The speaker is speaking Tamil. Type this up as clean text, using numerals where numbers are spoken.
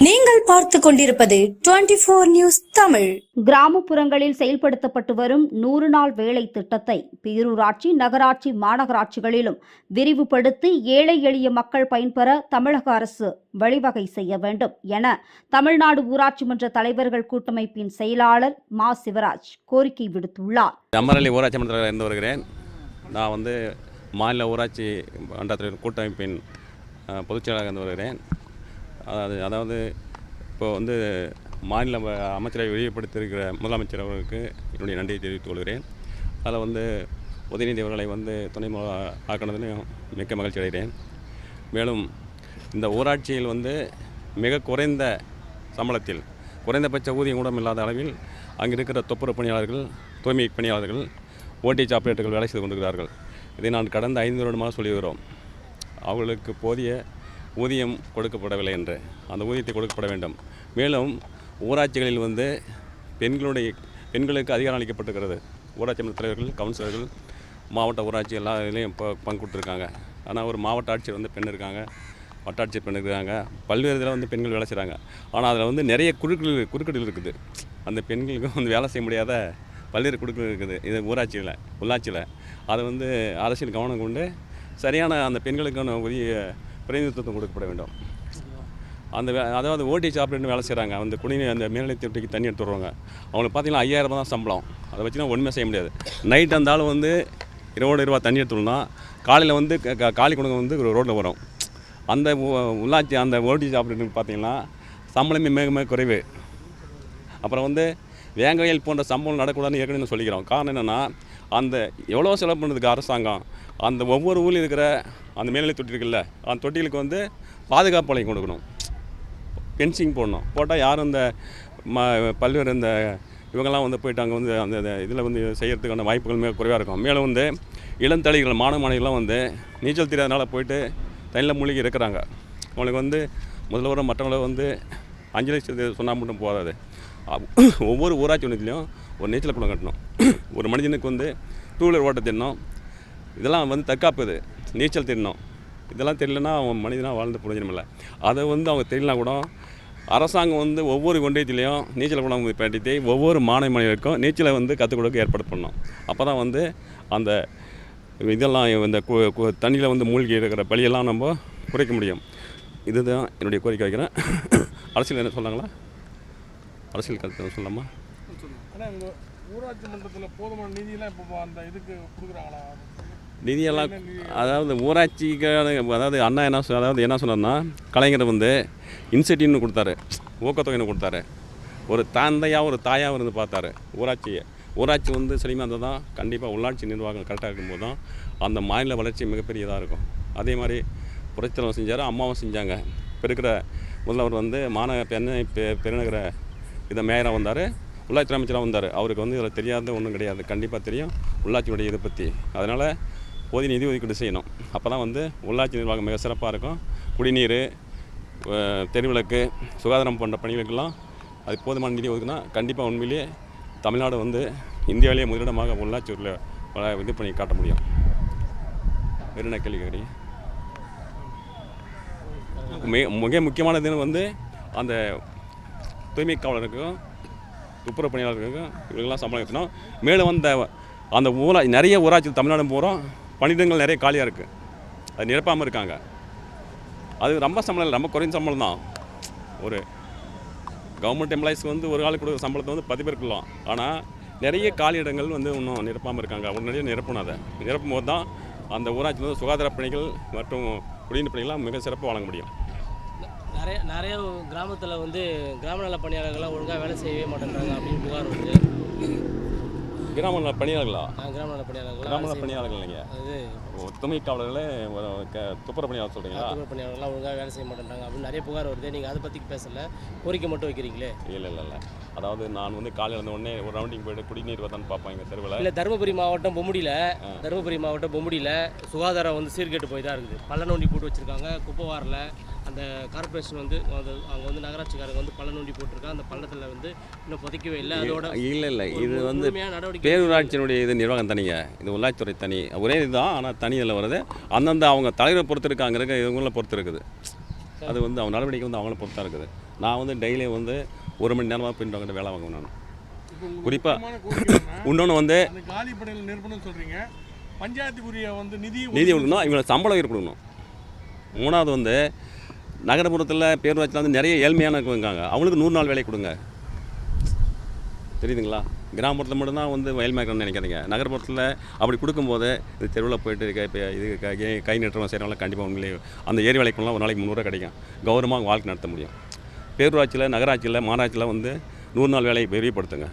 நீங்கள் பார்த்து கொண்டிருப்பது 24 நியூஸ் தமிழ். கிராமப்புறங்களில் செயல்படுத்தப்பட்டு வரும் 100 நாள் வேலை திட்டத்தை பேரூராட்சி, நகராட்சி, மாநகராட்சிகளிலும் விரிவுபடுத்தி ஏழை எளிய மக்கள் பயன்பெற தமிழக அரசு வழிவகை செய்ய வேண்டும் என தமிழ்நாடு ஊராட்சி மன்ற தலைவர்கள் கூட்டமைப்பின் செயலாளர் மா. சிவராஜ் கோரிக்கை விடுத்துள்ளார். அமரலி ஊராட்சி மன்றத்தில் இருந்து வருகிறேன். நான் மாநில ஊராட்சி மன்றத்தின் கூட்டமைப்பின் பொதுச்செயலாளராக இருந்து வருகிறேன். அதாவது இப்போ மாநில அமைச்சரை விரிவுபடுத்தியிருக்கிற முதலமைச்சர் அவர்களுக்கு என்னுடைய நன்றியை தெரிவித்துக் கொள்கிறேன். அதில் உதயநிதி அவர்களை துணை ஆக்கினதுலையும் மிக்க மகிழ்ச்சி அடைகிறேன். மேலும் இந்த ஊராட்சியில் மிக குறைந்த சம்பளத்தில் குறைந்தபட்ச ஊதியம் கூட இல்லாத அளவில் அங்கே இருக்கிற துப்புரவு பணியாளர்கள், தூய்மை பணியாளர்கள், ஓடிஹெச் ஆப்ரேட்டர்கள் வேலை செய்து கொண்டிருக்கிறார்கள். இதை நான் கடந்த 5 வருடமாக சொல்லி வருகிறோம். அவர்களுக்கு போதிய ஊதியம் கொடுக்கப்படவில்லை என்று அந்த ஊதியத்தை கொடுக்கப்பட வேண்டும். மேலும் ஊராட்சிகளில் பெண்களுக்கு அதிகாரம் அளிக்கப்பட்டிருக்கிறது. ஊராட்சி மன்ற தலைவர்கள், கவுன்சிலர்கள், மாவட்ட ஊராட்சி எல்லா இதுலேயும் இப்போ பங்கு கொடுத்துருக்காங்க. ஆனால் ஒரு மாவட்ட ஆட்சியர் பெண் இருக்காங்க, வட்டாட்சியர் பெண் இருக்காங்க, பல்வேறு இதில் பெண்கள் வேலை செய்கிறாங்க. ஆனால் அதில் நிறைய குறுக்கீடுகள் இருக்குது. அந்த பெண்களுக்கு வேலை செய்ய முடியாத பல்வேறு குழுக்கள் இருக்குது. இது உள்ளாட்சியில் அதை அரசியல் கவனம் கொண்டு சரியான அந்த பெண்களுக்கான உரிய பிரதிநிதித்துவம் கொடுக்கப்பட வேண்டும். அதாவது ஓடிஹெச் ஆப்ரேட்டர் வேலை செய்கிறாங்க. குடிநீர் அந்த மேல்நிலை தொட்டிக்கு தண்ணி எடுத்து வருவாங்க. அவங்களுக்கு பார்த்தீங்கன்னா 5000 ரூபா தான் சம்பளம். அதை வச்சுன்னா ஒன்றுமே செய்ய முடியாது. நைட் இருந்தாலும் 20 ரூபா தண்ணி எடுத்துடணும்னா காலையில் காலி குடும்பம் ரோட்டில் வரும். அந்த உள்ளாட்சி அந்த ஓடிஹெச் ஆப்ரேட்டருக்கு பார்த்தீங்கன்னா சம்பளமே மிக குறைவு. அப்புறம் வேங்கவயல் போன்ற சம்பளம் நடக்கூடாதுன்னு ஏற்கனவே சொல்லிக்கிறோம். காரணம் என்னென்னா, எவ்வளோ செலவு பண்ணுறதுக்கு அரசாங்கம் ஒவ்வொரு ஊரில் இருக்கிற அந்த மேல்நிலை தொட்டி இருக்குல்ல, அந்த தொட்டிகளுக்கு பாதுகாப்பு வளையம் கொடுக்கணும், ஃபென்சிங் போடணும். போட்டால் யாரும் பல்வேறு இவங்கெல்லாம் போயிட்டு அங்கே அந்த இதில் செய்கிறதுக்கான வாய்ப்புகள் மிக குறைவாக இருக்கும். மேலும் இளந்தளிகள், மாணவர்கள்லாம் நீச்சல் தெரியாதனால போயிட்டு தண்ணியில் மூழ்கி இருக்கிறாங்க. அவங்களுக்கு முதல்வர மற்றவங்களை அஞ்சலி சொன்னால் மட்டும் போதாது. ஒவ்வொரு ஊராட்சி ஒன்றியத்துலேயும் ஒரு நீச்சல் குளம் கட்டணும். ஒரு மனிதனுக்கு 2 வீலர் ஓட்ட தெரியணும். இதெல்லாம் தற்காப்பு, இது நீச்சல் தெரியணும். இதெல்லாம் தெரியலன்னா அவன் மனிதனாக வாழ்ந்து பிரயோஜனம் இல்லை. அதை அவங்க தெரியலனா கூட அரசாங்கம் ஒவ்வொரு ஒன்றியத்திலையும் நீச்சல் குளம் பேட்டி ஒவ்வொரு மாணவர்களுக்கும் நீச்சலை கற்றுக் கொடுக்க ஏற்பாடு பண்ணணும். அப்போ தான் அந்த இதெல்லாம் இந்த தண்ணியில் மூழ்கி இருக்கிற பலியெல்லாம் நம்ம குறைக்க முடியும். இதுதான் என்னுடைய கோரிக்கை வைக்கிறேன். அரசியல் என்ன சொன்னாங்களா? அரசியல் கருத்து சொல்லலாமா? ஊராட்சி மன்றத்தில் போதுமான நிதியெல்லாம் இப்போ அந்த இதுக்கு கொடுக்குறாங்களா? நிதியெல்லாம் அதாவது ஊராட்சிக்கான அண்ணா என்ன சொன்னார்னா, கலைஞர் இன்சென்டிவ்னு கொடுத்தாரு, ஊக்கத்தொகைன்னு கொடுத்தாரு. ஒரு தந்தையாக ஒரு தாயாக இருந்து பார்த்தாரு ஊராட்சியை. ஊராட்சி செழிமையாக இருந்தால் தான் கண்டிப்பாக உள்ளாட்சி நிர்வாகம் கரெக்டாக இருக்கும்போது தான் அந்த மாநில வளர்ச்சி மிகப்பெரியதாக இருக்கும். அதே மாதிரி புரட்சித்தலைவர் செஞ்சார், அம்மாவும் செஞ்சாங்க. இப்போ இருக்கிற முதல்வர் பெருநகர மேயராக வந்தார், உள்ளாட்சி அமைச்சராக வந்தார். அவருக்கு இதில் தெரியாத ஒன்றும் கிடையாது. கண்டிப்பாக தெரியும் உள்ளாட்சியுடைய இதை பற்றி. அதனால் போதிய நிதி ஒதுக்கீடு செய்யணும். அப்போ தான் உள்ளாட்சி நிர்வாகம் மிக சிறப்பாக இருக்கும். குடிநீர், தெருவிளக்கு, சுகாதாரம் போன்ற பணிகளுக்கெல்லாம் அது போதுமான நிதி ஒதுக்குனா கண்டிப்பாக உண்மையிலேயே தமிழ்நாடு இந்தியாவிலேயே முதலிடமாக உள்ளாட்சியில் இது பண்ணி காட்ட முடியும். வேறு என்ன கேள்வி கேட்குறீங்க? மிக முக்கியமானது அந்த தூய்மை காவலருக்கும், துப்புரவு பணியாளர்களுக்கும் இவங்கெல்லாம் சம்பளம் ஏற்றணும். மேலும் அந்த நிறைய ஊராட்சி தமிழ்நாடு போகிறோம், பணியிடங்கள் நிறைய காலியாக இருக்குது, அது நிரப்பாமல் இருக்காங்க. அது ரொம்ப சம்பளம் இல்லை, ரொம்ப குறைந்த சம்பளம் தான். ஒரு கவர்மெண்ட் எம்ப்ளாயிஸ்க்கு ஒரு ஆளுக்கு கொடுக்குற சம்பளத்தை 10 பேர் கொள்ளலாம். ஆனால் நிறைய காலி இடங்கள் இன்னும் நிரப்பாமல் இருக்காங்க. நிறைய நிரப்பணும். அதை நிரப்பும் போது தான் அந்த ஊராட்சி சுகாதார பணிகள் மற்றும் குடிநீர் பணிகள்லாம் மிக சிறப்பாக வழங்க முடியும். நிறைய கிராமத்தில் கிராம நல பணியாளர்கள்லாம் ஒழுங்காக வேலை செய்யவே மாட்டேன்றாங்க அப்படின்னு புகார் வருது. கிராம நல பணியாளர்களா? கிராம நல பணியாளர்கள், கிராம நல பணியாளர்கள் இல்லைங்க, துணை காவலர்களே துப்புரவு பணியாளர் சொல்கிறீங்களா? துப்புரவு பணியாளர்கள்லாம் ஒழுங்காக வேலை செய்ய மாட்டேன்றாங்க அப்படின்னு நிறைய புகார் வருது. நீங்கள் அதை பற்றி பேசலை, கோரிக்கை மட்டும் வைக்கிறீங்களே? இல்லை. அதாவது நான் காலையில் இருந்தோடனே ஒரு ரவுண்டிங் போய்ட்டு குடிநீர் வந்தான்னு பார்ப்போம் எங்கள் தெருவில். இல்லை, தருமபுரி மாவட்டம் பொம்முடியில் சுகாதாரம் சீர்கேட்டு போய் தான் இருக்குது. பள்ள நோண்டி போட்டு வச்சுருக்காங்க, குப்பை வாரில் அந்த கார்பரேஷன் அவங்க நகராட்சிக்காரங்க பள்ள நோண்டி போட்டிருக்காங்க. அந்த பள்ளத்தில் இன்னும் புதைக்கவே இல்லை. அதோட இல்லை இது பேரூராட்சியினுடைய இது நிர்வாகம் தனிங்க, இது உள்ளாட்சித்துறை தனி, ஒரே இதுதான். ஆனால் தனி இதில் வருது. அந்தந்த அவங்க தலைவரை பொறுத்து இருக்கு, அங்கே இருக்க இவங்கள பொறுத்து இருக்குது. அது அவங்க நடவடிக்கை அவங்கள பொறுத்தா இருக்குது. நான் வந்து டெய்லியும் வந்து 1 மணி நேரமாக பின்வாங்கிட்ட வேலை வாங்குவேன் நான். இப்போ உங்களுக்கு குறிப்பா முக்கியமான கோரிக்கை என்னன்னா, இன்னொன்று வந்து அந்த காலி படையில் நிரப்பணும்னு சொல்றீங்க, பஞ்சாயத்துக்குரிய வந்து நிதி கொடுக்கணும், இவங்களுக்கு சம்பளம் உயர்வு கொடுக்கணும். 3வது வந்து நகரப்புறத்தில் பேரூராட்சியில் வந்து நிறைய ஏழ்மையான இருக்காங்க, அவங்களுக்கு 100 நாள் வேலை கொடுங்க. தெரியுதுங்களா? கிராமப்புறத்தில் மட்டும்தான் வந்து ஏழ்மையாக இருக்கணும்னு நினைக்காதீங்க. நகர்ப்புறத்தில் அப்படி கொடுக்கும்போது இது தெருவில் போயிட்டு இப்போ இது கை நட்டுறவங்க செய்கிறவங்களாம் கண்டிப்பாக உண்மையிலே அந்த ஏரி வேலைக்குலாம் ஒரு நாளைக்கு 300 ரூபா கிடைக்கும். கௌரவமாக வாழ்க்கை நடத்த முடியும். பேரூராட்சியில், நகராட்சியில், மாநகராட்சியில் வந்து 100 நாள் வேலையை விரிவுபடுத்துங்க.